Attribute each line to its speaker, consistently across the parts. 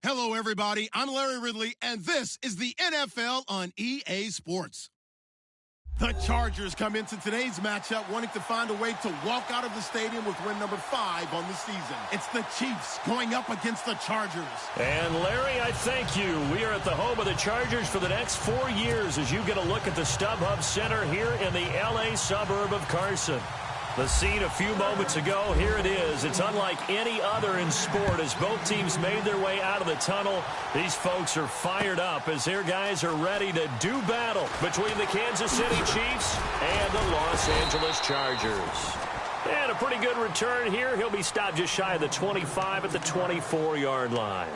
Speaker 1: Hello, everybody. I'm Larry Ridley, and this is the NFL on EA Sports. The Chargers come into today's matchup wanting to find a way to walk out of the stadium with win number 5 on the season. It's the Chiefs going up against the Chargers.
Speaker 2: And Larry, I thank you. We are at the home of the Chargers for the next 4 years as you get a look at the StubHub Center here in the LA suburb of Carson. The scene a few moments ago, here it is. It's unlike any other in sport as both teams made their way out of the tunnel. These folks are fired up as their guys are ready to do battle between the Kansas City Chiefs and the Los Angeles Chargers. And a pretty good return here. He'll be stopped just shy of the 25 at the 24-yard line.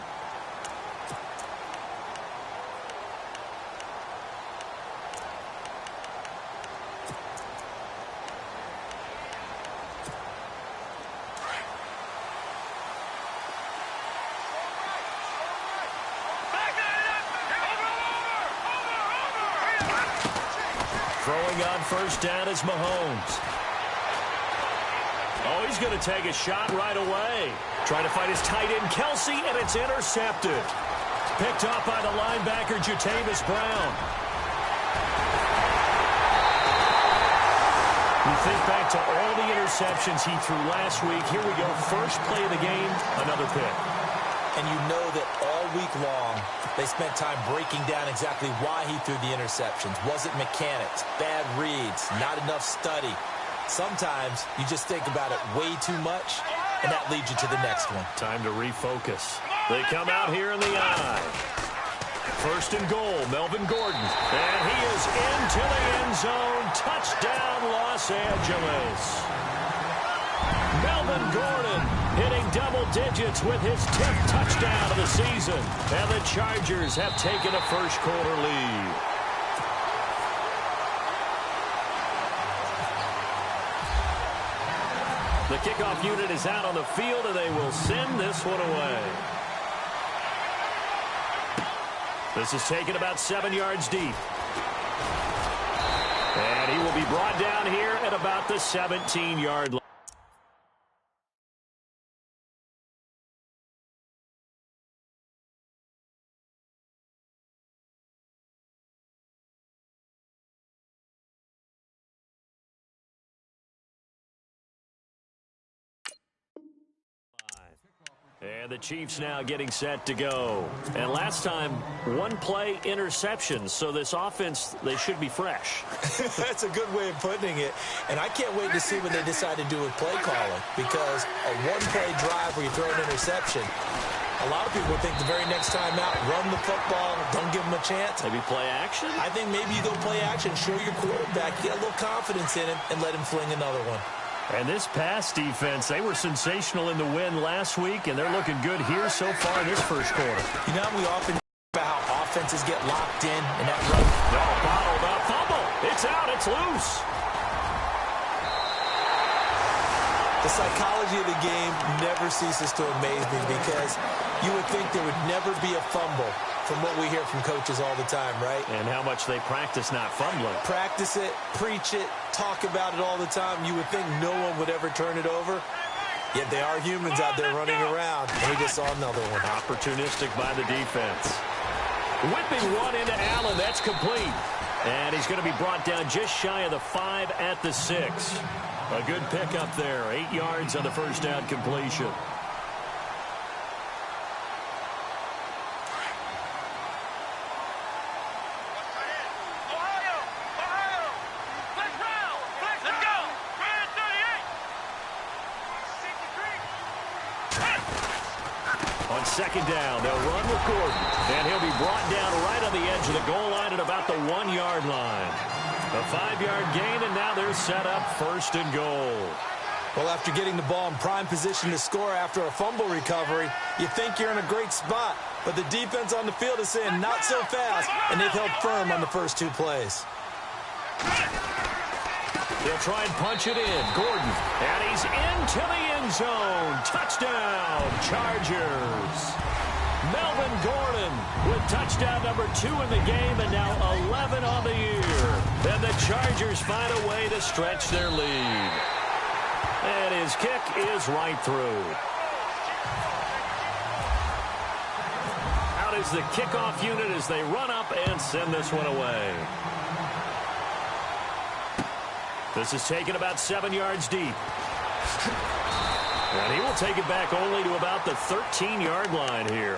Speaker 2: Throwing on first down is Mahomes. Oh, he's going to take a shot right away. Trying to find his tight end, Kelsey, and it's intercepted. Picked off by the linebacker, Jatavis Brown. You think back to all the interceptions he threw last week. Here we go. First play of the game, another pick.
Speaker 3: And you know that all week long, they spent time breaking down exactly why he threw the interceptions. Was it mechanics, bad reads, not enough study? Sometimes you just think about it way too much, and that leads you to the next one.
Speaker 2: Time to refocus. They come out here in the eye. First and goal, Melvin Gordon. And he is into the end zone. Touchdown, Los Angeles. Melvin Gordon hitting double digits with his 10th touchdown of the season. And the Chargers have taken a first-quarter lead. The kickoff unit is out on the field, and they will send this one away. This is taken about 7 yards deep. And he will be brought down here at about the 17-yard line. And the Chiefs now getting set to go. And last time, one play interception. So this offense, they should be fresh.
Speaker 3: That's a good way of putting it. And I can't wait to see what they decide to do with play calling. Because a one-play drive where you throw an interception, a lot of people would think the very next time out, run the football, don't give them a chance.
Speaker 2: Maybe play action?
Speaker 3: I think maybe you go play action, show your quarterback, get a little confidence in him, and let him fling another one.
Speaker 2: And this pass defense, they were sensational in the win last week, and they're looking good here so far in this first quarter.
Speaker 3: You know, we often talk about how offenses get locked in and that run.
Speaker 2: Oh, bottled up, fumble. It's out, it's loose.
Speaker 3: The psychology of the game never ceases to amaze me because you would think there would never be a fumble from what we hear from coaches all the time, right?
Speaker 2: And how much they practice not fumbling.
Speaker 3: Practice it, preach it, talk about it all the time. You would think no one would ever turn it over. Yet they are humans out there running around. And we just saw another one.
Speaker 2: Opportunistic by the defense. Whipping one into Allen. That's complete. And he's going to be brought down just shy of the 5 at the 6. A good pickup there. 8 yards on the first down completion. On second down, they'll run with Gordon. And he'll be brought down right on the edge of the goal line at about the 1-yard line. A 5-yard gain, and now they're set up first and goal.
Speaker 3: Well, after getting the ball in prime position to score after a fumble recovery, you think you're in a great spot. But the defense on the field is saying not so fast, and they've held firm on the first 2 plays.
Speaker 2: They'll try and punch it in. Gordon, and he's into the end zone. Touchdown, Chargers. Melvin Gordon with touchdown number 2 in the game and now 11 on the year. Then the Chargers find a way to stretch their lead. And his kick is right through. is the kickoff unit as they run up and send this one away. This is taken about 7 yards deep. And he will take it back only to about the 13-yard line here.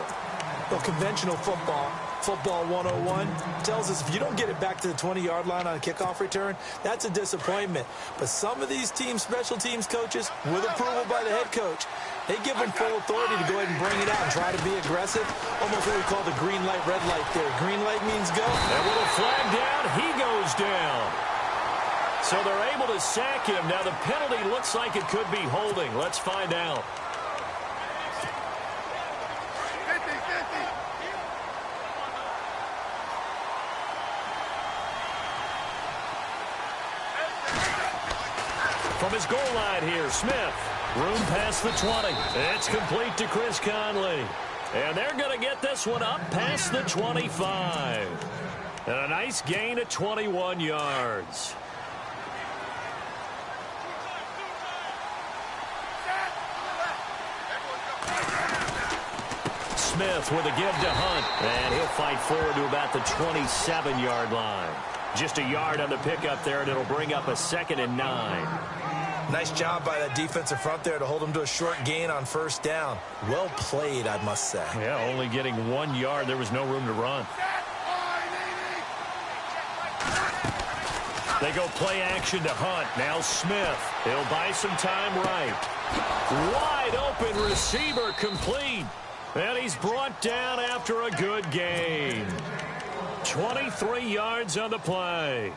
Speaker 3: Well, conventional football 101, tells us if you don't get it back to the 20-yard line on a kickoff return, that's a disappointment. But some of these teams, special teams coaches, with approval by the head coach, they give them full authority to go ahead and bring it out and try to be aggressive. Almost what we call the green light, red light theory. Green light means go.
Speaker 2: And with a flag down, he goes down. So they're able to sack him. Now the penalty looks like it could be holding. Let's find out. From his goal line here, Smith. Room past the 20. It's complete to Chris Conley. And they're going to get this one up past the 25. And a nice gain of 21 yards. Smith with a give to Hunt. And he'll fight forward to about the 27-yard line. Just a yard on the pickup there, and it'll bring up a 2nd and 9.
Speaker 3: Nice job by that defensive front there to hold him to a short gain on first down. Well played, I must say.
Speaker 2: Yeah, only getting 1 yard. There was no room to run. They go play action to Hunt. Now Smith. He'll buy some time right. Wide open receiver complete. And he's brought down after a good gain. 23 yards on the play.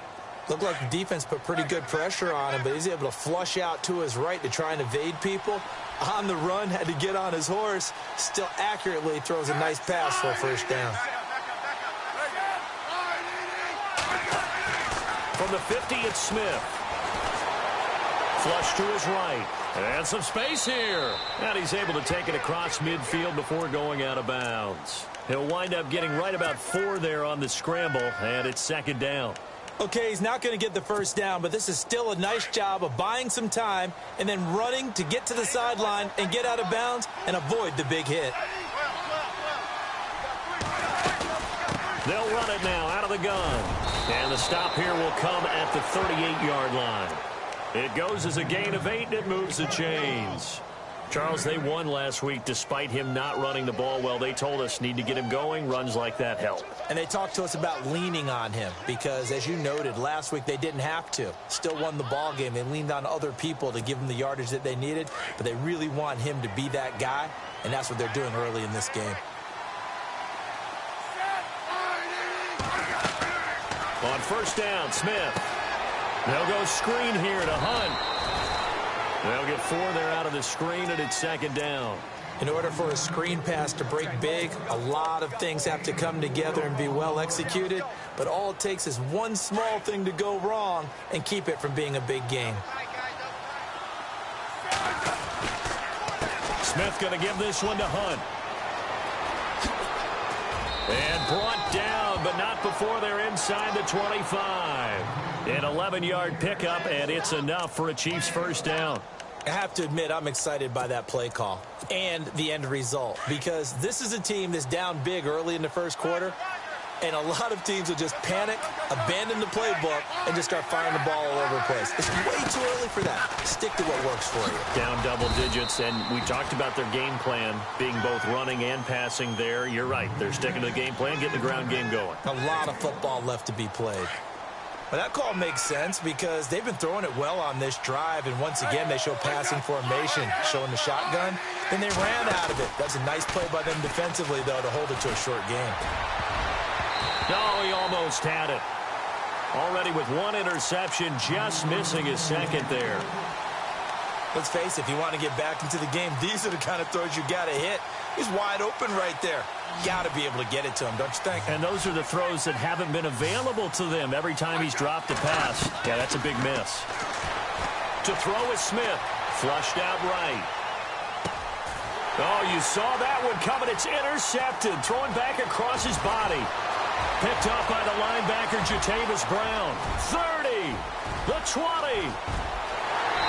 Speaker 3: Looked like the defense put pretty good pressure on him, but he's able to flush out to his right to try and evade people. On the run, had to get on his horse. Still accurately throws a nice pass for a first down.
Speaker 2: From the 50, it's Smith. Flush to his right. And some space here. And he's able to take it across midfield before going out of bounds. He'll wind up getting right about 4 there on the scramble, and it's 2nd down.
Speaker 3: Okay, he's not going to get the first down, but this is still a nice job of buying some time and then running to get to the sideline and get out of bounds and avoid the big hit.
Speaker 2: They'll run it now out of the gun. And the stop here will come at the 38-yard line. It goes as a gain of 8, and it moves the chains. Charles, they won last week despite him not running the ball well. They told us need to get him going. Runs like that help.
Speaker 3: And they talked to us about leaning on him because, as you noted, last week they didn't have to. Still won the ball game. They leaned on other people to give them the yardage that they needed, but they really want him to be that guy, and that's what they're doing early in this game.
Speaker 2: On first down, Smith. They'll go screen here to Hunt. They'll get 4 there out of the screen, and it's 2nd down.
Speaker 3: In order for a screen pass to break big, a lot of things have to come together and be well executed, but all it takes is one small thing to go wrong and keep it from being a big game.
Speaker 2: Smith going to give this one to Hunt. And brought down, but not before they're inside the 25. An 11-yard pickup, and it's enough for a Chiefs first down.
Speaker 3: I have to admit, I'm excited by that play call and the end result because this is a team that's down big early in the first quarter, and a lot of teams will just panic, abandon the playbook, and just start firing the ball all over the place. It's way too early for that. Stick to what works for you.
Speaker 2: Down double digits, and we talked about their game plan being both running and passing there. You're right. They're sticking to the game plan, getting the ground game going.
Speaker 3: A lot of football left to be played. Well, that call makes sense because they've been throwing it well on this drive, and once again, they show passing formation, showing the shotgun. Then they ran out of it. That's a nice play by them defensively, though, to hold it to a short game.
Speaker 2: No, he almost had it. Already with 1 interception, just missing his 2nd there.
Speaker 3: Let's face it, if you want to get back into the game, these are the kind of throws you got to hit. He's wide open right there. Got to be able to get it to him, don't you think?
Speaker 2: And those are the throws that haven't been available to them every time he's dropped a pass. Yeah, that's a big miss. To throw is Smith. Flushed out right. Oh, you saw that one coming. It's intercepted. Throwing back across his body. Picked up by the linebacker, Jatavis Brown. 30. The 20.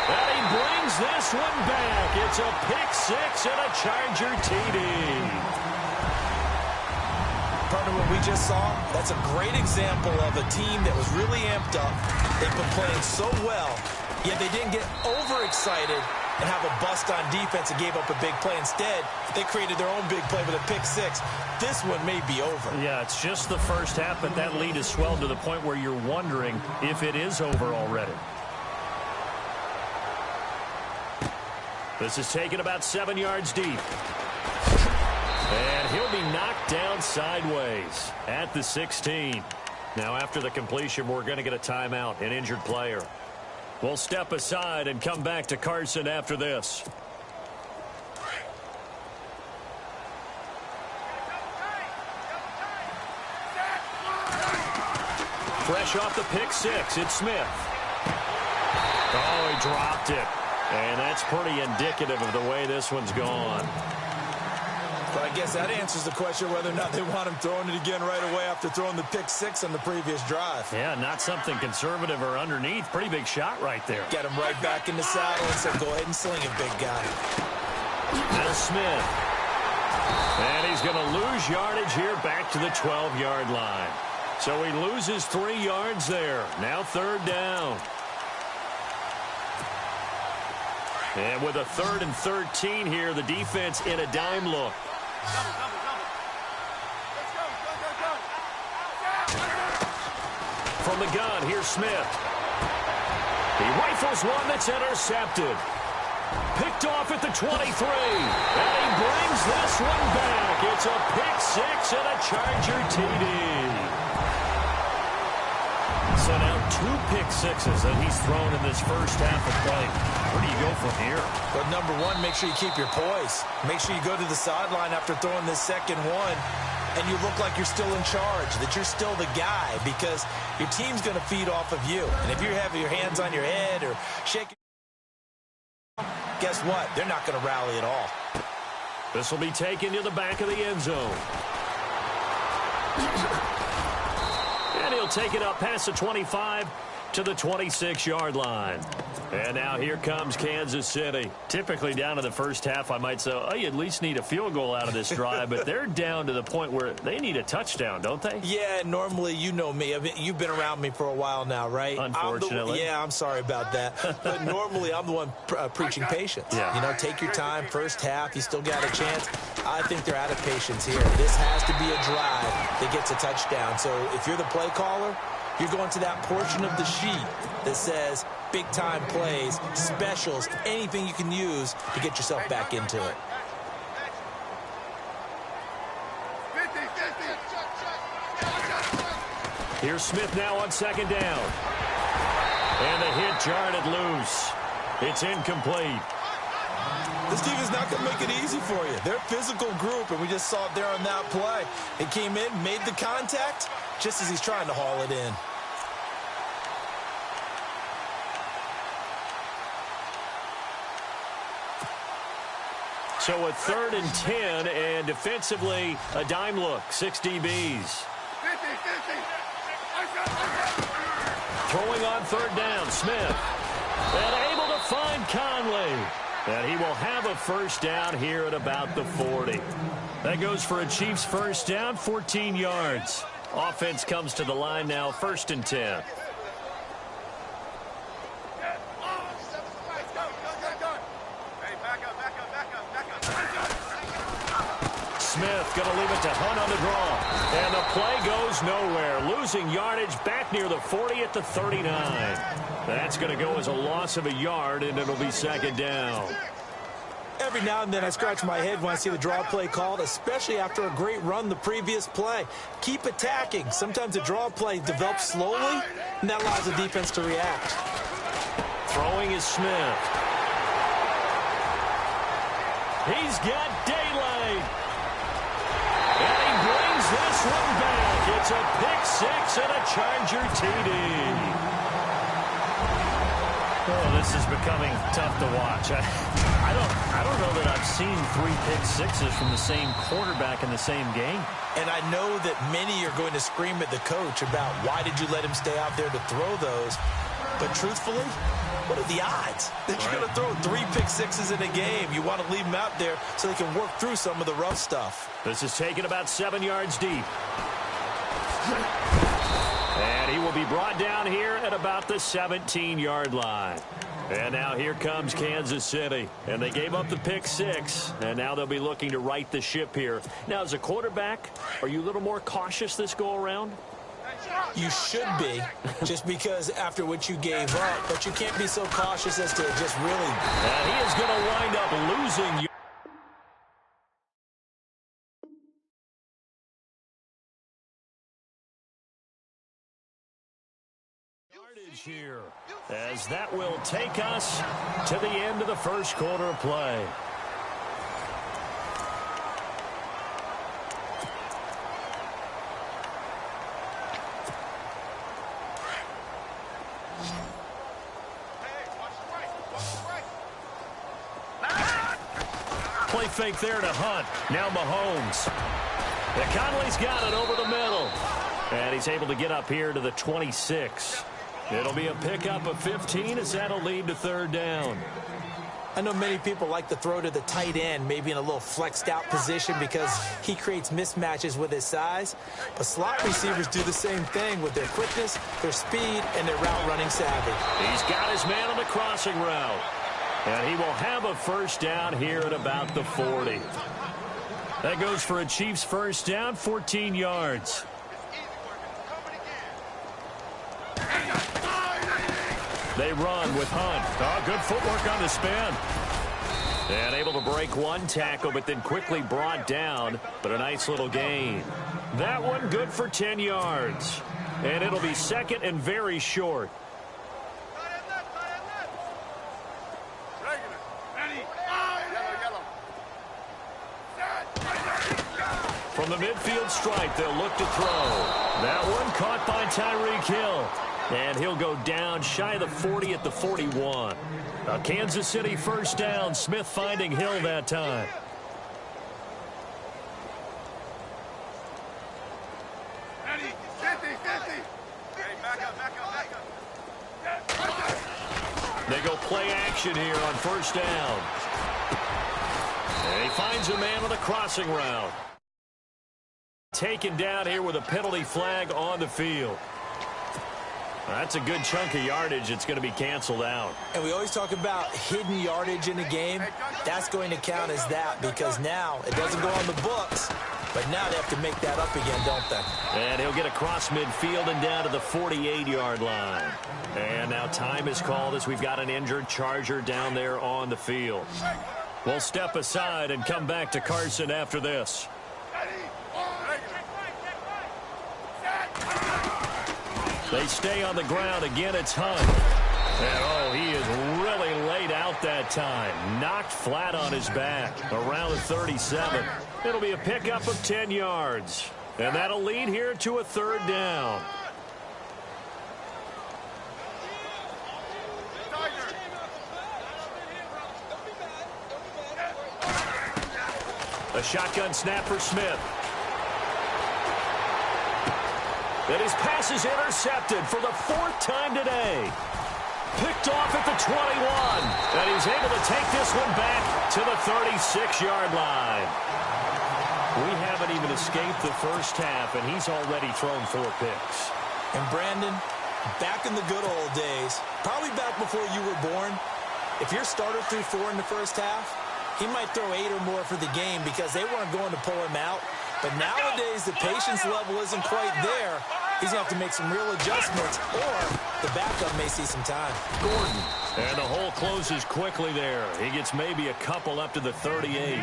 Speaker 2: And he brings this one back. It's a pick 6 and a Charger TD.
Speaker 3: Partner, what we just saw, that's a great example of a team that was really amped up. They've been playing so well, yet they didn't get overexcited and have a bust on defense and gave up a big play. Instead, they created their own big play with a pick six. This one may be over.
Speaker 2: Yeah, it's just the first half, but that lead has swelled to the point where you're wondering if it is over already. This is taken about 7 yards deep. And he'll be knocked down sideways at the 16. Now, after the completion, we're going to get a timeout, an injured player. We'll step aside and come back to Carson after this. Fresh off the pick six, it's Smith. Oh, he dropped it. And that's pretty indicative of the way this one's gone.
Speaker 3: But I guess that answers the question whether or not they want him throwing it again right away after throwing the pick six on the previous drive.
Speaker 2: Yeah, not something conservative or underneath. Pretty big shot right there.
Speaker 3: Get him right back in the saddle and said, go ahead and sling it, big guy.
Speaker 2: Now Smith. And he's going to lose yardage here back to the 12-yard line. So he loses 3 yards there. Now 3rd down. And with a 3rd and 13 here, the defense in a dime look. From the gun, here's Smith. He rifles one that's intercepted. Picked off at the 23. And he brings this one back. It's a pick six and a Charger TD. So now 2 pick sixes that he's thrown in this first half of play. Where do you go from here?
Speaker 3: But number one, make sure you keep your poise. Make sure you go to the sideline after throwing this second one, and you look like you're still in charge, that you're still the guy, because your team's going to feed off of you. And if you're having your hands on your head or shaking, guess what? They're not going to rally at all.
Speaker 2: This will be taken to the back of the end zone. And he'll take it up past the 25 to the 26-yard line. And now here comes Kansas City. Typically down to the first half, I might say, oh, you at least need a field goal out of this drive. But they're down to the point where they need a touchdown, don't they?
Speaker 3: Yeah, normally, you know me. I mean, you've been around me for a while now, right?
Speaker 2: Unfortunately.
Speaker 3: I'm sorry about that. But normally, I'm the one preaching patience.
Speaker 2: Yeah.
Speaker 3: You know, take your time. First half, you still got a chance. I think they're out of patience here. This has to be a drive that gets a touchdown. So if you're the play caller, you're going to that portion of the sheet that says big-time plays, specials, anything you can use to get yourself back into it.
Speaker 2: Here's Smith now on 2nd down. And the hit jarred it loose. It's incomplete.
Speaker 3: This team is not going to make it easy for you. They're a physical group, and we just saw it there on that play. It came in, made the contact, just as he's trying to haul it in.
Speaker 2: So a 3rd and 10, and defensively, a dime look, 6 DBs. Throwing on 3rd down, Smith. And able to find Conley. And he will have a first down here at about the 40. That goes for a Chiefs first down, 14 yards. Offense comes to the line now, 1st and 10. Smith going to leave it to Hunt on the draw. And the play goes nowhere. Losing yardage back near the 40 at the 39. That's going to go as a loss of a yard, and it'll be 2nd down.
Speaker 3: Every now and then I scratch my head when I see the draw play called, especially after a great run the previous play. Keep attacking. Sometimes the draw play develops slowly, and that allows the defense to react.
Speaker 2: Throwing is Smith. He's got daylight. And he brings this one back. It's a pick six and a Charger TD. Oh, this is becoming tough to watch. I don't know that I've seen 3 pick sixes from the same quarterback in the same game.
Speaker 3: And I know that many are going to scream at the coach about why did you let him stay out there to throw those. But truthfully, what are the odds that you're going to throw 3 pick sixes in a game? You want to leave them out there so they can work through some of the rough stuff.
Speaker 2: This is taken about 7 yards deep. And he will be brought down here at about the 17-yard line. And now here comes Kansas City. And they gave up the pick 6. And now they'll be looking to right the ship here. Now, as a quarterback, are you a little more cautious this go-around?
Speaker 3: You should be, just because after what you gave up. But you can't be so cautious as to just really.
Speaker 2: And he is going to wind up losing. Here, as that will take us to the end of the first quarter of play. Play fake there to Hunt. Now Mahomes. Conley's got it over the middle. And he's able to get up here to the 26. It'll be a pickup of 15 as that'll lead to 3rd down.
Speaker 3: I know many people like to throw to the tight end, maybe in a little flexed out position because he creates mismatches with his size. But slot receivers do the same thing with their quickness, their speed, and their route running savvy.
Speaker 2: He's got his man on the crossing route. And he will have a 1st down here at about the 40. That goes for a Chiefs 1st down, 14 yards. They run with Hunt. Oh, good footwork on the spin. And able to break one tackle, but then quickly brought down. But a nice little gain. That one good for 10 yards. And it'll be 2nd and very short. From the midfield stripe, they'll look to throw. That one caught by Tyreek Hill. And he'll go down shy of the 40 at the 41. A Kansas City 1st down. Smith finding Hill that time. They go play action here on 1st down. And he finds a man on the crossing route. Taken down here with a penalty flag on the field. That's a good chunk of yardage. It's going to be canceled out.
Speaker 3: And we always talk about hidden yardage in a game. That's going to count as that because now it doesn't go on the books. But now they have to make that up again, don't they?
Speaker 2: And he'll get across midfield and down to the 48-yard line. And now time is called as we've got an injured Charger down there on the field. We'll step aside and come back to Carson after this. They stay on the ground. Again, it's Hunt. And, oh, he is really laid out that time. Knocked flat on his back around the 37. It'll be a pickup of 10 yards. And that'll lead here to a 3rd down. A shotgun snap for Smith. And his pass is intercepted for the 4th time today. Picked off at the 21. And he's able to take this one back to the 36-yard line. We haven't even escaped the 1st half, and he's already thrown 4 picks.
Speaker 3: And Brandon, back in the good old days, probably back before you were born, if your starter threw 4 in the 1st half, he might throw 8 or more for the game because they weren't going to pull him out. But nowadays, the patience level isn't quite there. He's going to have to make some real adjustments, or the backup may see some time.
Speaker 2: Gordon. And the hole closes quickly there. He gets maybe a couple up to the 38.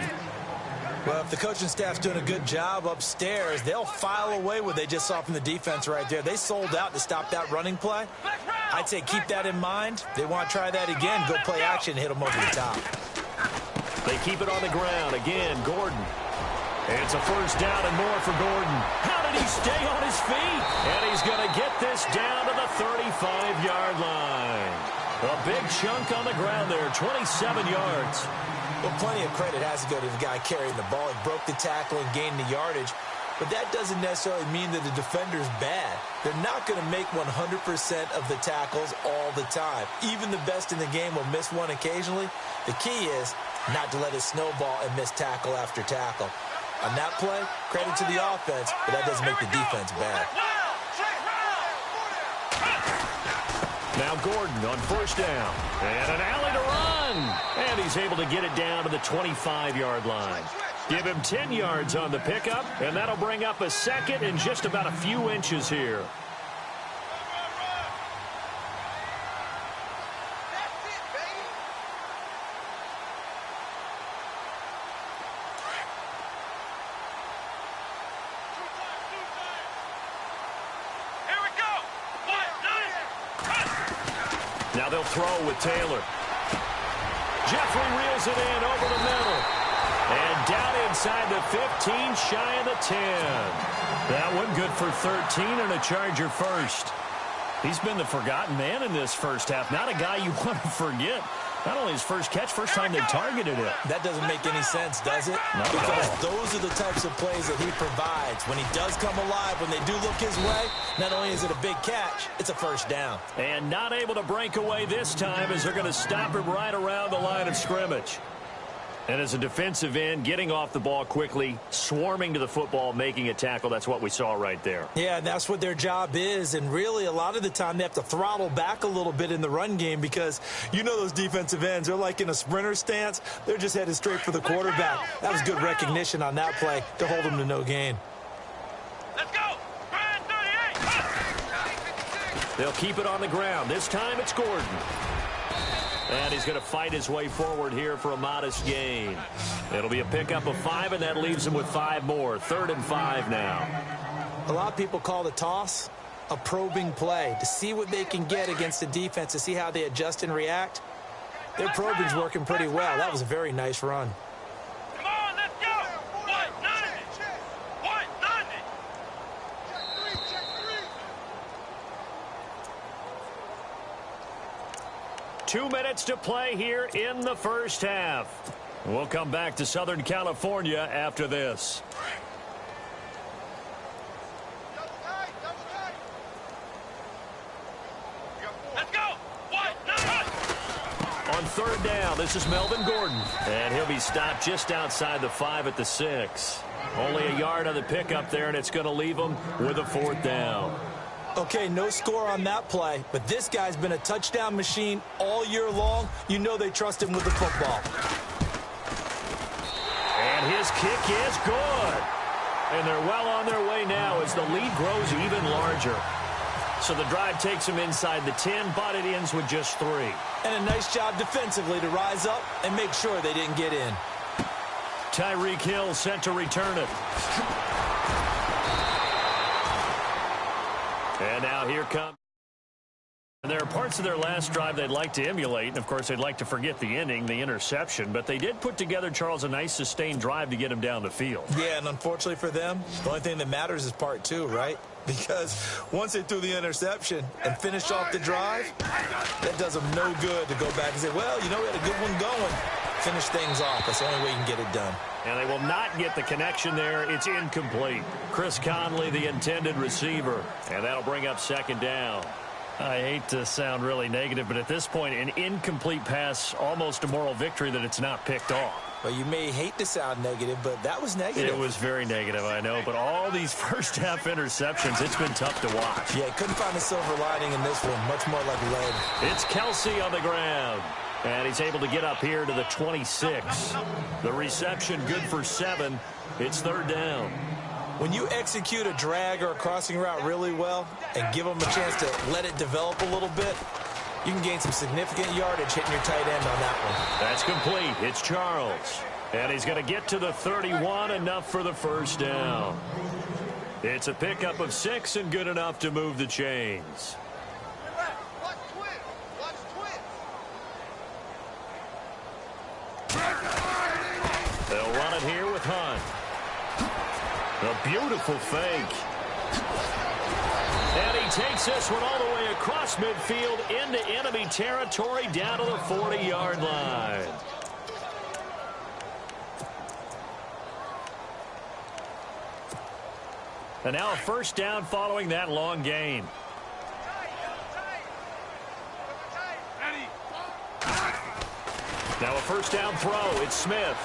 Speaker 3: Well, if the coaching staff's doing a good job upstairs, they'll file away what they just saw from the defense right there. They sold out to stop that running play. I'd say keep that in mind. They want to try that again. Go play action, hit them over the top.
Speaker 2: They keep it on the ground. Again, Gordon. It's a 1st down and more for Gordon. How did he stay on his feet? And he's going to get this down to the 35-yard line. A big chunk on the ground there, 27 yards.
Speaker 3: Well, plenty of credit has to go to the guy carrying the ball. He broke the tackle and gained the yardage. but that doesn't necessarily mean that the defender's bad. They're not going to make 100% of the tackles all the time. Even the best in the game will miss one occasionally. The key is not to let it snowball and miss tackle after tackle. On that play, credit to the offense, but that doesn't make the defense bad.
Speaker 2: Now Gordon on first down. And an alley to run. And he's able to get it down to the 25-yard line. Give him 10 yards on the pickup, and that'll bring up a second and just about a few inches here. Now they'll throw with Taylor. Jeffrey reels it in over the middle. And down inside the 15, shy of the 10. That one good for 13 and a Charger first. He's been the forgotten man in this first half. Not a guy you want to forget. Not only his first catch, first time they targeted him.
Speaker 3: That doesn't make any sense, does it?
Speaker 2: Not at all.
Speaker 3: Because those are the types of plays that he provides. When he does come alive, when they do look his way, not only is it a big catch, it's a first down.
Speaker 2: And not able to break away this time as they're going to stop him right around the line of scrimmage. And as a defensive end, getting off the ball quickly, swarming to the football, making a tackle, that's what we saw right there.
Speaker 3: Yeah, that's what their job is. And really, a lot of the time, they have to throttle back a little bit in the run game because you know those defensive ends, they're like in a sprinter stance. They're just headed straight for the quarterback. That was good recognition on that play to hold him to no gain.
Speaker 4: Let's go! 38!
Speaker 2: They'll keep it on the ground. This time it's Gordon. And he's going to fight his way forward here for a modest gain. It'll be a pickup of 5, and that leaves him with 5 more. 3rd and 5 now.
Speaker 3: A lot of people call the toss a probing play to see what they can get against the defense, to see how they adjust and react. Their probing's working pretty well. That was a very nice run.
Speaker 4: Come on, let's go! 190! 190!
Speaker 2: 2 minutes to play here in the first half. We'll come back to Southern California after this.
Speaker 4: Let's go! 190!
Speaker 2: On 3rd down, this is Melvin Gordon. And he'll be stopped just outside the 5 at the 6. Only a yard on the pickup there, and it's going to leave him with a 4th down.
Speaker 3: Okay, no score on that play, but this guy's been a touchdown machine all year long. You know they trust him with the football.
Speaker 2: And his kick is good. And they're well on their way now as the lead grows even larger. So the drive takes them inside the 10, but it ends with just 3.
Speaker 3: And a nice job defensively to rise up and make sure they didn't get in.
Speaker 2: Tyreek Hill set to return it. And now here comes. There are parts of their last drive they'd like to emulate, and of course they'd like to forget the ending, the interception, but they did put together, Charles, a nice sustained drive to get him down the field.
Speaker 3: Yeah, and unfortunately for them, the only thing that matters is part 2, right? Because once they threw the interception and finished off the drive, that does them no good to go back and say, well, you know, we had a good one going. Finish things off. That's the only way you can get it done.
Speaker 2: And they will not get the connection there. It's incomplete. Chris Conley, the intended receiver. And that'll bring up 2nd down. I hate to sound really negative, but at this point, an incomplete pass, almost a moral victory that it's not picked off.
Speaker 3: Well, you may hate to sound negative, but that was negative.
Speaker 2: It was very negative, I know. But all these first-half interceptions, it's been tough to watch.
Speaker 3: Yeah, couldn't find a silver lining in this one. Much more like lead.
Speaker 2: It's Kelsey on the ground. And he's able to get up here to the 26. The reception good for 7. It's 3rd down.
Speaker 3: When you execute a drag or a crossing route really well and give them a chance to let it develop a little bit, you can gain some significant yardage hitting your tight end on that one.
Speaker 2: That's complete. It's Charles. And he's going to get to the 31, enough for the 1st down. It's a pickup of 6 and good enough to move the chains. They'll run it here with Hunt. A beautiful fake. And he takes this one all the way across midfield into enemy territory down to the 40-yard line. And now a first down following that long gain. Now a first down throw. It's Smith.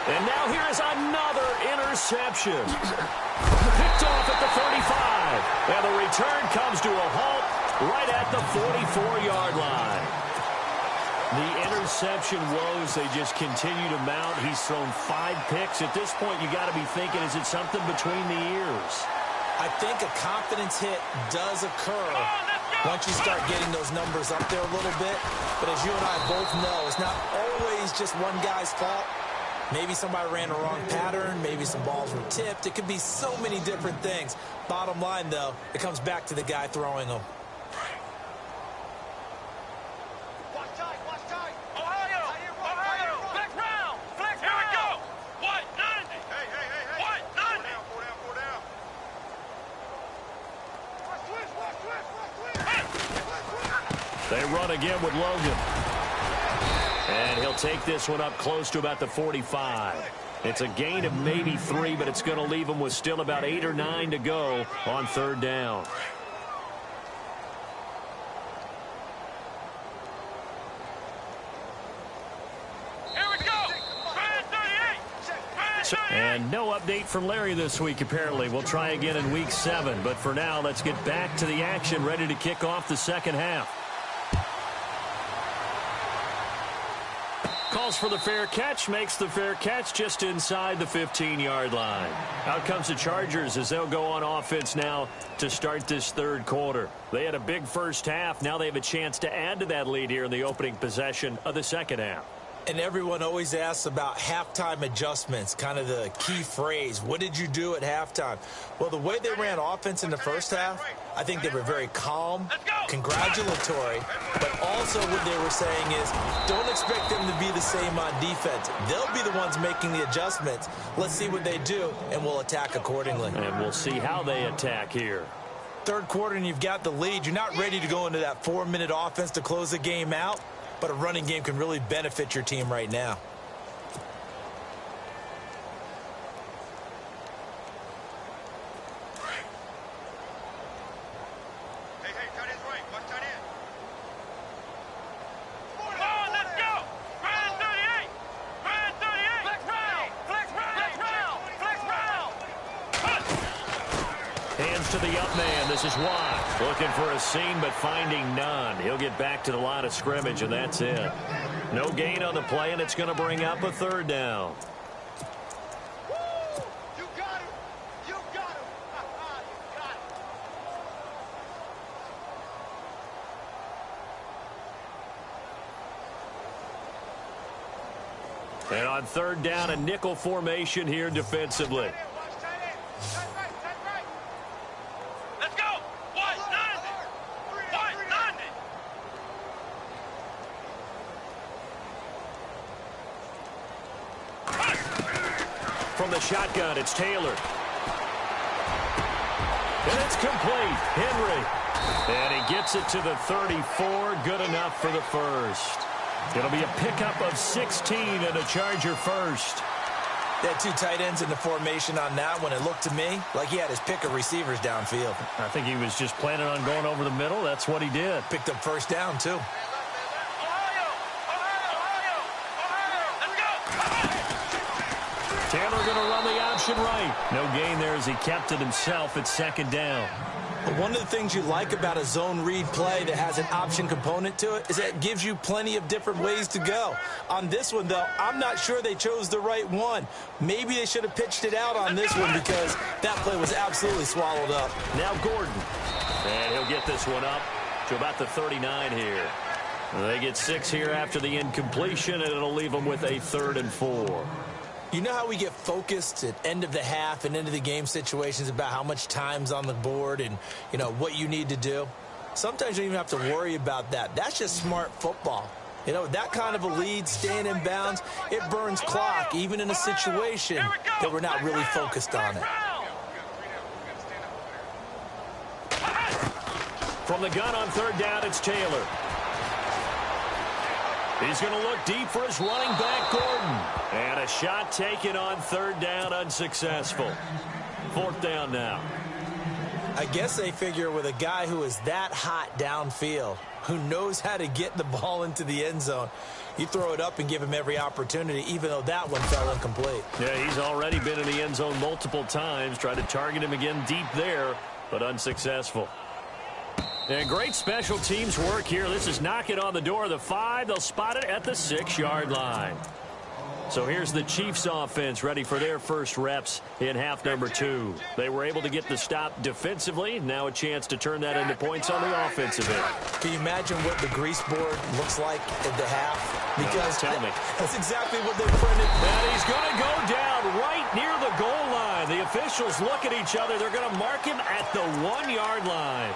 Speaker 2: And now here is another interception. Picked off at the 35. And the return comes to a halt right at the 44-yard line. The interception woes, they just continue to mount. He's thrown 5 picks. At this point, you got to be thinking, is it something between the ears?
Speaker 3: I think a confidence hit does occur once you start getting those numbers up there a little bit. But as you and I both know, it's not always just one guy's fault. Maybe somebody ran a wrong pattern. Maybe some balls were tipped. It could be so many different things. Bottom line, though, it comes back to the guy throwing them.
Speaker 2: They run again with Logan. And he'll take this one up close to about the 45. It's a gain of maybe 3, but it's going to leave him with still about 8 or 9 to go on third down.
Speaker 4: Here we go.
Speaker 2: And no update from Larry this week, apparently. We'll try again in week 7. But for now, let's get back to the action, ready to kick off the second half. Calls for the fair catch, makes the fair catch just inside the 15-yard line. Out comes the Chargers as they'll go on offense now to start this third quarter. They had a big first half. Now they have a chance to add to that lead here in the opening possession of the second half.
Speaker 3: And everyone always asks about halftime adjustments, kind of the key phrase. What did you do at halftime? Well, the way they ran offense in the first half, I think they were very calm, congratulatory, but also what they were saying is don't expect them to be the same on defense. They'll be the ones making the adjustments. Let's see what they do, and we'll attack accordingly.
Speaker 2: And we'll see how they attack here.
Speaker 3: Third quarter, and you've got the lead. You're not ready to go into that 4-minute offense to close the game out. But a running game can really benefit your team right now.
Speaker 4: Hey, tight end's right. Watch tight end. Come on, let's go. Brand 38. Brand 38. Flex round. Flex round. Flex round.
Speaker 2: Hands to the up man. This is Watt. Looking for a seam, but finding none. He'll get back to the line of scrimmage, and that's it. No gain on the play, and it's going to bring up a third down.
Speaker 4: Woo! You got him. You got him. You got him.
Speaker 2: And on third down, a nickel formation here defensively.
Speaker 4: Watch tight end. Tight right. Let's go. What? Nothing. What? Nothing.
Speaker 2: From the shotgun, it's Taylor. And it's complete. Henry. And he gets it to the 34. Good enough for the first. It'll be a pickup of 16 and a Charger first.
Speaker 3: They had 2 tight ends in the formation on that one. It looked to me like he had his pick of receivers downfield.
Speaker 2: I think he was just planning on going over the middle. That's what he did.
Speaker 3: Picked up first down, too.
Speaker 2: Taylor going to run the option right. No gain there as he kept it himself at second down.
Speaker 3: But one of the things you like about a zone read play that has an option component to it is that it gives you plenty of different ways to go. On this one, though, I'm not sure they chose the right one. Maybe they should have pitched it out on this one because that play was absolutely swallowed up.
Speaker 2: Now Gordon. And he'll get this one up to about the 39 here. They get 6 here after the incompletion, and it'll leave them with a 3rd and 4.
Speaker 3: You know how we get focused at end of the half and end of the game situations about how much time's on the board and, you know, what you need to do? Sometimes you don't even have to worry about that. That's just smart football. You know, that kind of a lead, staying in bounds, it burns clock, even in a situation that we're not really focused on it.
Speaker 2: From the gun on third down, it's Taylor. He's going to look deep for his running back, Gordon. And a shot taken on third down, unsuccessful. 4th down now.
Speaker 3: I guess they figure with a guy who is that hot downfield, who knows how to get the ball into the end zone, you throw it up and give him every opportunity, even though that one fell incomplete.
Speaker 2: Yeah, he's already been in the end zone multiple times. Tried to target him again deep there, but unsuccessful. And great special teams work here. This is knocking on the door of the 5. They'll spot it at the 6-yard line. So here's the Chiefs offense ready for their first reps in half number 2. They were able to get the stop defensively. Now a chance to turn that into points on the offensive end.
Speaker 3: Can you imagine what the grease board looks like at the half? Because
Speaker 2: tell me.
Speaker 3: That's exactly what they printed.
Speaker 2: And he's going to go down right near the goal line. The officials look at each other. They're going to mark him at the 1-yard line.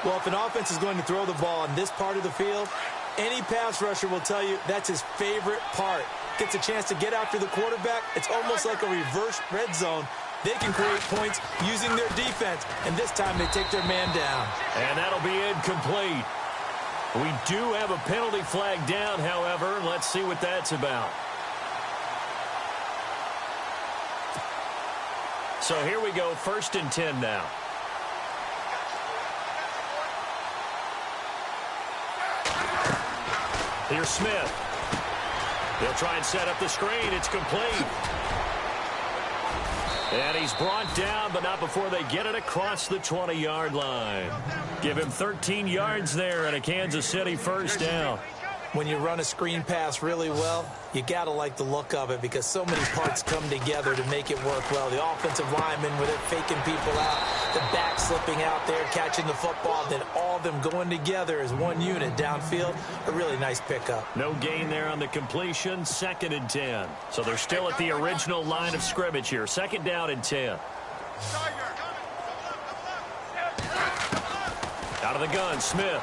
Speaker 3: Well, if an offense is going to throw the ball on this part of the field, any pass rusher will tell you that's his favorite part. Gets a chance to get after the quarterback. It's almost like a reverse red zone. They can create points using their defense, and this time they take their man down.
Speaker 2: And that'll be incomplete. We do have a penalty flag down, however. Let's see what that's about. So here we go, 1st and 10 now. Here's Smith. They'll try and set up the screen. It's complete. And he's brought down, but not before they get it across the 20-yard line. Give him 13 yards there and a Kansas City first down.
Speaker 3: When you run a screen pass really well, you got to like the look of it because so many parts come together to make it work well. The offensive linemen, where they're faking people out, the back slipping out there, catching the football, then all of them going together as one unit downfield. A really nice pickup.
Speaker 2: No gain there on the completion. 2nd and 10. So they're still at the original line of scrimmage here. 2nd down and 10. Out of the gun, Smith.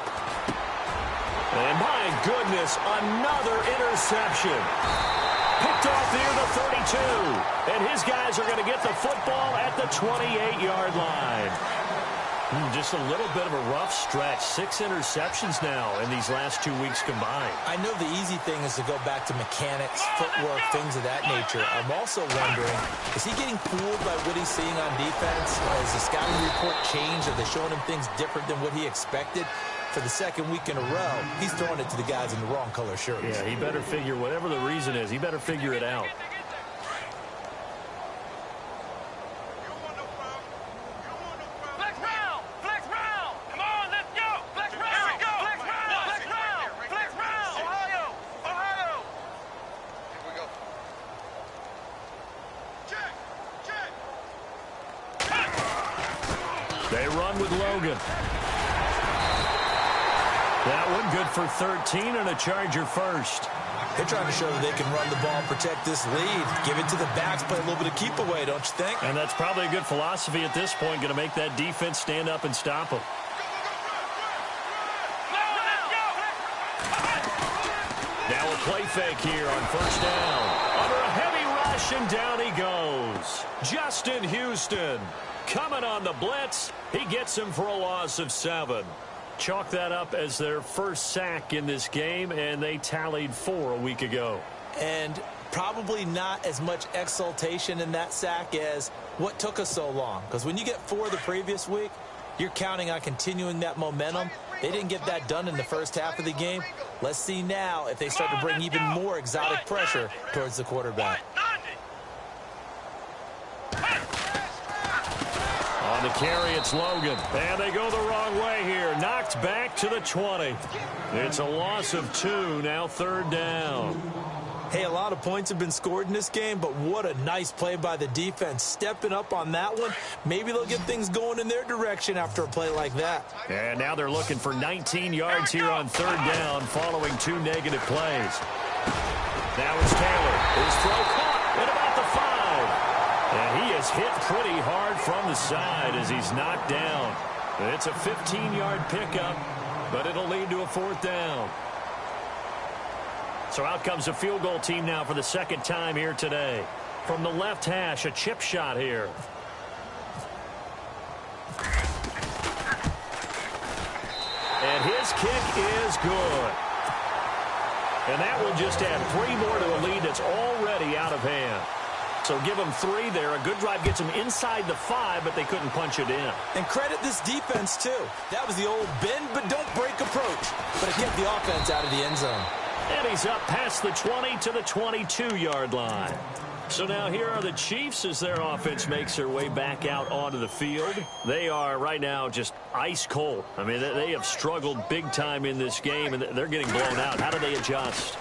Speaker 2: And my goodness, another interception. Picked off near the 32. And his guys are going to get the football at the 28-yard line. Just a little bit of a rough stretch. 6 interceptions now in these last 2 weeks combined.
Speaker 3: I know the easy thing is to go back to mechanics, footwork, things of that nature. I'm also wondering, is he getting fooled by what he's seeing on defense? Has the scouting report changed? Are they showing him things different than what he expected? For the 2nd week in a row, he's throwing it to the guys in the wrong color shirts.
Speaker 2: Yeah, he better figure, whatever the reason is, he better figure it out.
Speaker 4: Flex round! Flex round! Come on, let's go! Flex round! Here we go! Flex round! Flex round! Flex round! Ohio! Ohio! Here we go. Check!
Speaker 2: They run with Logan. That one good for 13 and a Charger first.
Speaker 3: They're trying to show that they can run the ball, protect this lead. Give it to the backs, play a little bit of keep away, don't you think?
Speaker 2: And that's probably a good philosophy at this point, going to make that defense stand up and stop them. Now a play fake here on 1st down. Under a heavy rush, and down he goes. Justin Houston coming on the blitz. He gets him for a loss of 7. Chalk that up as their first sack in this game, and they tallied 4 a week ago.
Speaker 3: And probably not as much exultation in that sack as what took us so long. Because when you get 4 the previous week, you're counting on continuing that momentum. They didn't get that done in the first half of the game. Let's see now if they start to bring even more exotic pressure towards the quarterback.
Speaker 2: On the carry, it's Logan. And they go the wrong way here. Knocked back to the 20. It's a loss of 2, now 3rd down.
Speaker 3: Hey, a lot of points have been scored in this game, but what a nice play by the defense. Stepping up on that one. Maybe they'll get things going in their direction after a play like that.
Speaker 2: And now they're looking for 19 yards here on 3rd down following 2 negative plays. Now it's Taylor. His throw caught at about the 5. And he is hit pretty hard from the side as he's knocked down. It's a 15-yard pickup, but it'll lead to a 4th down. So out comes a field goal team now for the 2nd time here today. From the left hash, a chip shot here. And his kick is good. And that will just add 3 more to a lead that's already out of hand. So give them 3 there. A good drive gets them inside the 5, but they couldn't punch it in.
Speaker 3: And credit this defense, too. That was the old bend but don't break approach. But it kept the offense out of the end zone.
Speaker 2: And he's up past the 20 to the 22-yard line. So now here are the Chiefs as their offense makes their way back out onto the field. They are right now just ice cold. I mean, they have struggled big time in this game, and they're getting blown out. How do they adjust?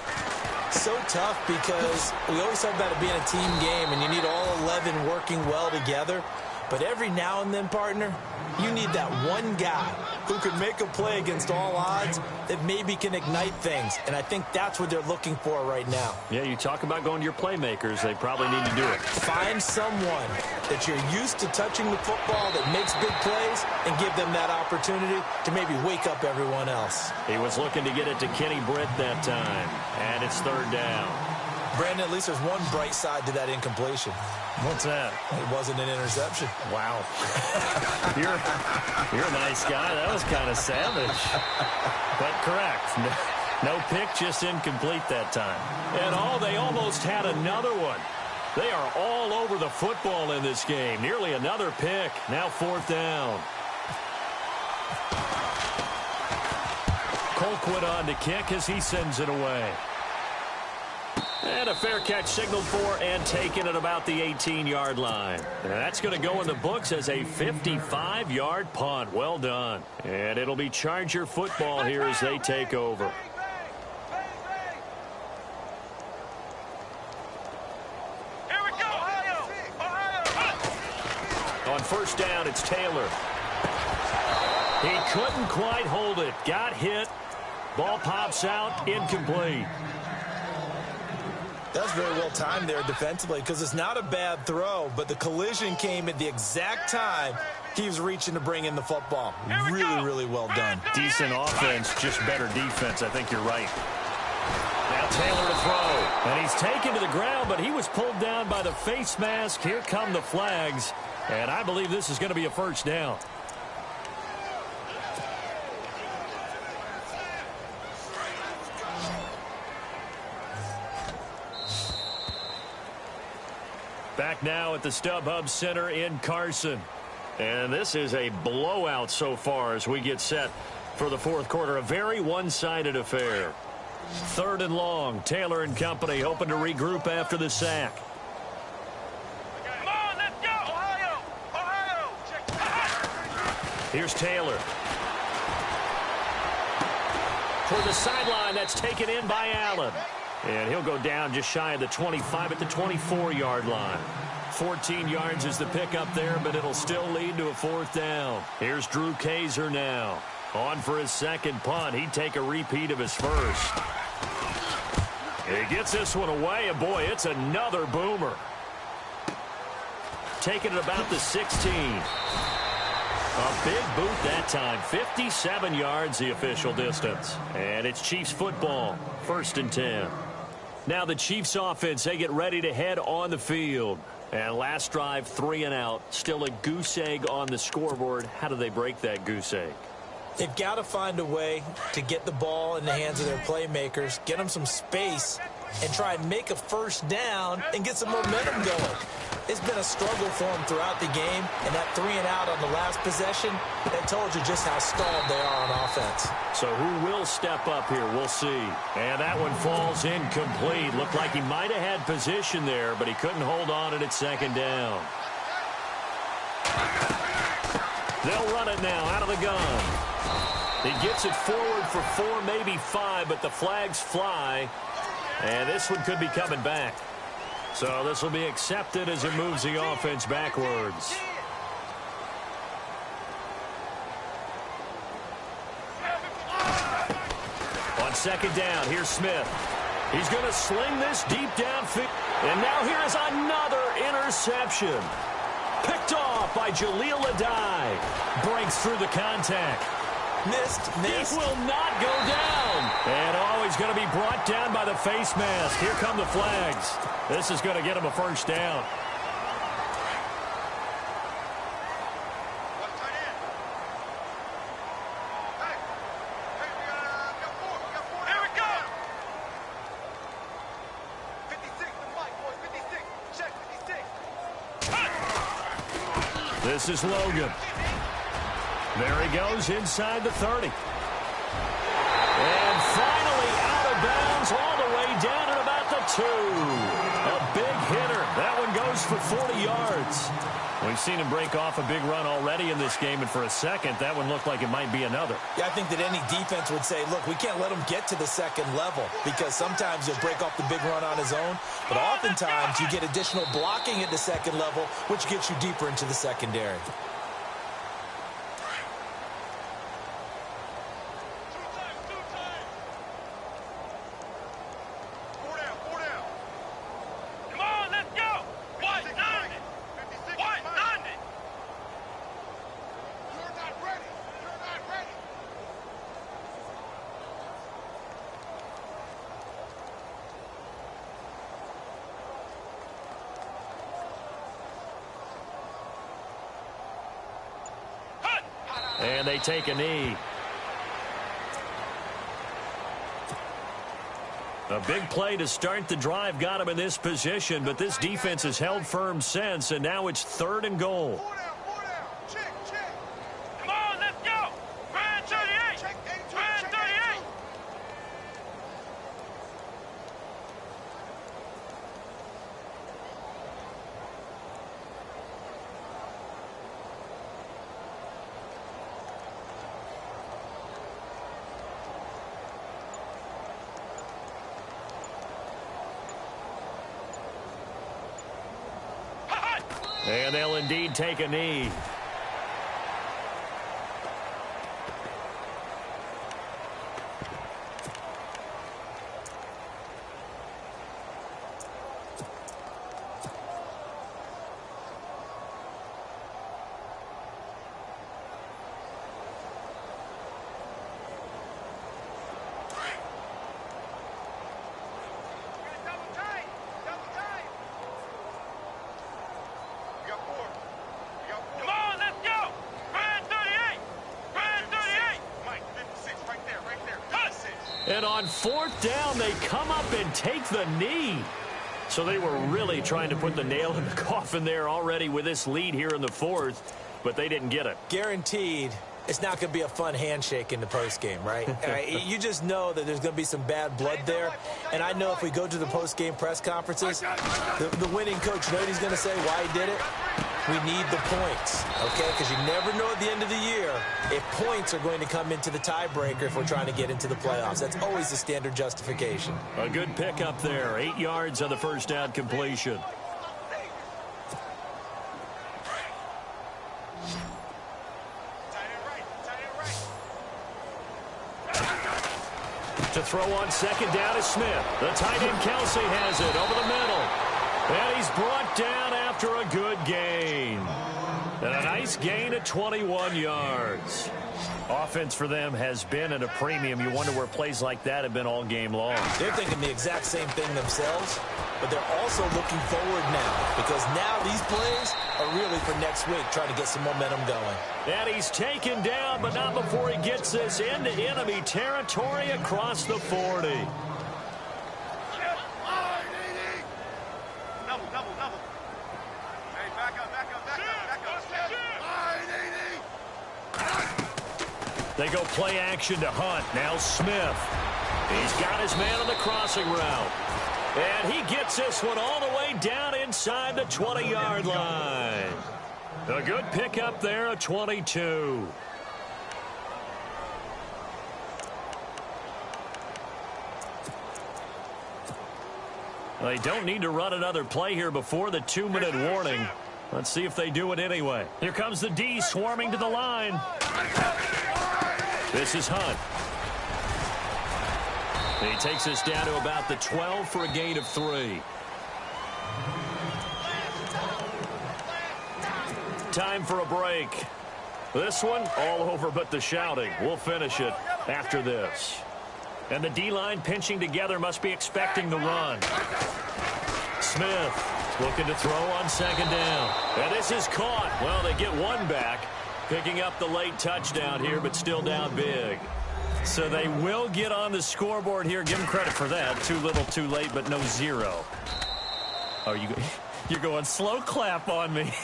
Speaker 3: So tough because we always talk about it being a team game, and you need all 11 working well together. But every now and then, partner, you need that one guy who can make a play against all odds that maybe can ignite things. And I think that's what they're looking for right now.
Speaker 2: Yeah, you talk about going to your playmakers. They probably need to do it.
Speaker 3: Find someone that you're used to touching the football that makes big plays and give them that opportunity to maybe wake up everyone else.
Speaker 2: He was looking to get it to Kenny Britt that time. And it's 3rd down.
Speaker 3: Brandon, at least there's one bright side to that incompletion.
Speaker 2: What's that?
Speaker 3: It wasn't an interception.
Speaker 2: Wow. You're a nice guy. That was kind of savage. But correct. No pick, just incomplete that time. And they almost had another one. They are all over the football in this game. Nearly another pick. Now 4th down. Colquitt on to kick as he sends it away. And a fair catch signaled for and taken at about the 18-yard line. And that's going to go in the books as a 55-yard punt. Well done. And it'll be Charger football here as they take over.
Speaker 4: Here we go, Ohio!
Speaker 2: On 1st down, it's Taylor. He couldn't quite hold it. Got hit. Ball pops out. Incomplete.
Speaker 3: That was very well timed there defensively because it's not a bad throw, but the collision came at the exact time he was reaching to bring in the football. Really, really well done.
Speaker 2: Decent offense, just better defense. I think you're right. Now Taylor to throw. And he's taken to the ground, but he was pulled down by the face mask. Here come the flags. And I believe this is going to be a 1st down. Back now at the StubHub Center in Carson. And this is a blowout so far as we get set for the 4th quarter. A very one-sided affair. 3rd and long. Taylor and company hoping to regroup after the sack.
Speaker 4: Come on, let's go! Ohio! Ohio!
Speaker 2: Here's Taylor. For the sideline, that's taken in by Allen. And he'll go down just shy of the 25 at the 24-yard line. 14 yards is the pickup there, but it'll still lead to a 4th down. Here's Drew Kaiser now. On for his 2nd punt. He'd take a repeat of his 1st. He gets this one away, and boy, it's another boomer. Taking it about the 16. A big boot that time. 57 yards the official distance. And it's Chiefs football. 1st and 10. Now the Chiefs offense, they get ready to head on the field. And last drive, 3 and out. Still a goose egg on the scoreboard. How do they break that goose egg?
Speaker 3: They've got to find a way to get the ball in the hands of their playmakers, get them some space, and try and make a 1st down and get some momentum going. It's been a struggle for them throughout the game, and that 3 and out on the last possession, that told you just how stalled they are on offense.
Speaker 2: So who will step up here? We'll see. And that one falls incomplete. Looked like he might have had position there, but he couldn't hold on at 2nd down. They'll run it now out of the gun. He gets it forward for 4, maybe 5, but the flags fly. And this one could be coming back. So this will be accepted as it moves the offense backwards. On 2nd down, here's Smith. He's going to sling this deep downfield. And now here is another interception. Picked off by Jaleel Adai. Breaks through the contact.
Speaker 3: Missed.
Speaker 2: It will not go down. And he's going to be brought down by the face mask. Here come the flags. This is going to get him a 1st down.
Speaker 4: Here we go! 56, the mic, boys, 56. Check 56.
Speaker 2: This is Logan. There he goes inside the 30. And finally out of bounds all the way down at about the 2. A big hitter. That one goes for 40 yards. We've seen him break off a big run already in this game, and for a second, that one looked like it might be another.
Speaker 3: Yeah, I think that any defense would say, look, we can't let him get to the second level because sometimes he'll break off the big run on his own, but oftentimes you get additional blocking at the second level, which gets you deeper into the secondary.
Speaker 2: And they take a knee. A big play to start the drive got him in this position, but this defense has held firm since, and now it's 3rd and goal.
Speaker 4: Come on, let's go. Grand 38. Grand 38.
Speaker 2: And they'll indeed take a knee. And on 4th down, they come up and take the knee. So they were really trying to put the nail in the coffin there already with this lead here in the 4th, but they didn't get it.
Speaker 3: Guaranteed, it's not going to be a fun handshake in the postgame, right? You just know that there's going to be some bad blood there. And I know if we go to the postgame press conferences, the winning coach, you know what he's going to say, why he did it? We need the points, okay? Because you never know at the end of the year if points are going to come into the tiebreaker if we're trying to get into the playoffs. That's always the standard justification.
Speaker 2: A good pickup there. 8 yards on the first down completion. To throw on 2nd down is Smith. The tight end Kelsey has it over the middle. And he's brought down after a good gain. And a nice gain at 21 yards. Offense for them has been at a premium. You wonder where plays like that have been all game long.
Speaker 3: They're thinking the exact same thing themselves, but they're also looking forward now because now these plays are really for next week, trying to get some momentum going.
Speaker 2: And he's taken down, but not before he gets this into enemy territory across the 40. They go play action to Hunt. Now Smith. He's got his man on the crossing route. And he gets this one all the way down inside the 20-yard line. A good pickup there at 22. They don't need to run another play here before the 2-minute warning. Let's see if they do it anyway. Here comes the D swarming to the line. This is Hunt. He takes us down to about the 12 for a gain of 3. Time for a break. This one all over but the shouting. We'll finish it after this. And the D-line pinching together must be expecting the run. Smith looking to throw on 2nd down. And this is caught. Well, they get one back. Picking up the late touchdown here, but still down big. So they will get on the scoreboard here. Give them credit for that. Too little, too late, but no 0. Oh, you're going slow clap on me.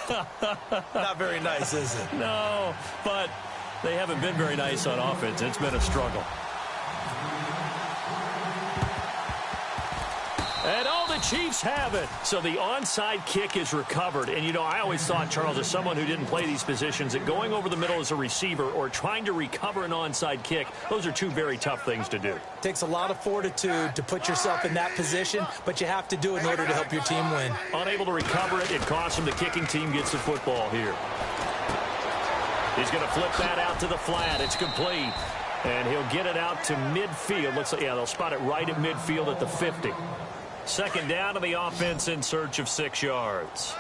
Speaker 3: Not very nice, is it?
Speaker 2: No, but they haven't been very nice on offense. It's been a struggle. And the Chiefs have it. So the onside kick is recovered. And, you know, I always thought, Charles, as someone who didn't play these positions, that going over the middle as a receiver or trying to recover an onside kick, those are two very tough things to do.
Speaker 3: Takes a lot of fortitude to put yourself in that position, but you have to do it in order to help your team win.
Speaker 2: Unable to recover it, it costs him. The kicking team gets the football here. He's going to flip that out to the flat. It's complete. And he'll get it out to midfield. Looks like, yeah, they'll spot it right at midfield at the 50. Second down to the offense in search of 6 yards.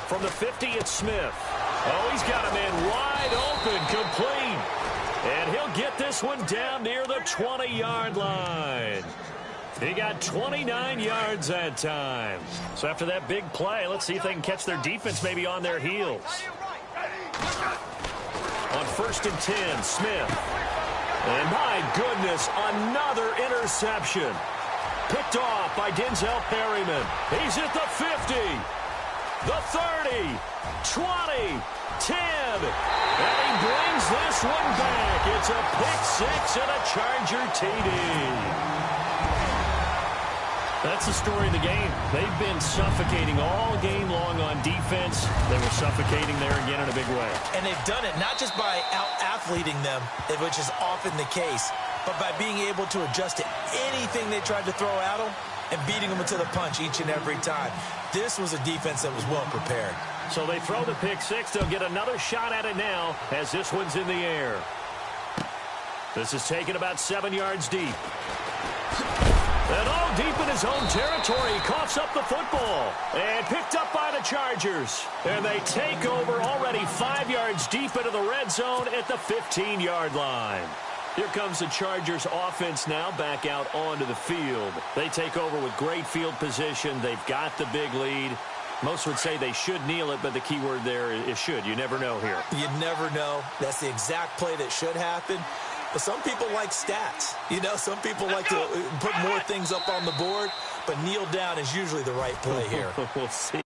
Speaker 2: From the 50, it's Smith. Oh, he's got him in wide open, complete. And he'll get this one down near the 20-yard line. He got 29 yards that time. So after that big play, let's see if they can catch their defense maybe on their heels. On 1st and 10, Smith. And my goodness, another interception. Picked off by Denzel Perryman. He's at the 50, the 30, 20, 10. And he brings this one back. It's a pick 6 and a Charger TD. That's the story of the game. They've been suffocating all game long on defense. They were suffocating there again in a big way.
Speaker 3: And they've done it not just by out-athleting them, which is often the case, but by being able to adjust to anything they tried to throw at them and beating them into the punch each and every time. This was a defense that was well prepared.
Speaker 2: So they throw the pick 6. They'll get another shot at it now as this one's in the air. This is taken about 7 yards deep. And all deep in his own territory, he coughs up the football. And picked up by the Chargers. And they take over already 5 yards deep into the red zone at the 15-yard line. Here comes the Chargers offense now back out onto the field. They take over with great field position. They've got the big lead. Most would say they should kneel it, but the key word there is should. You never know here.
Speaker 3: You never know. That's the exact play that should happen. But some people like stats. You know, some people like to put more things up on the board, but kneel down is usually the right play here.
Speaker 2: We'll see.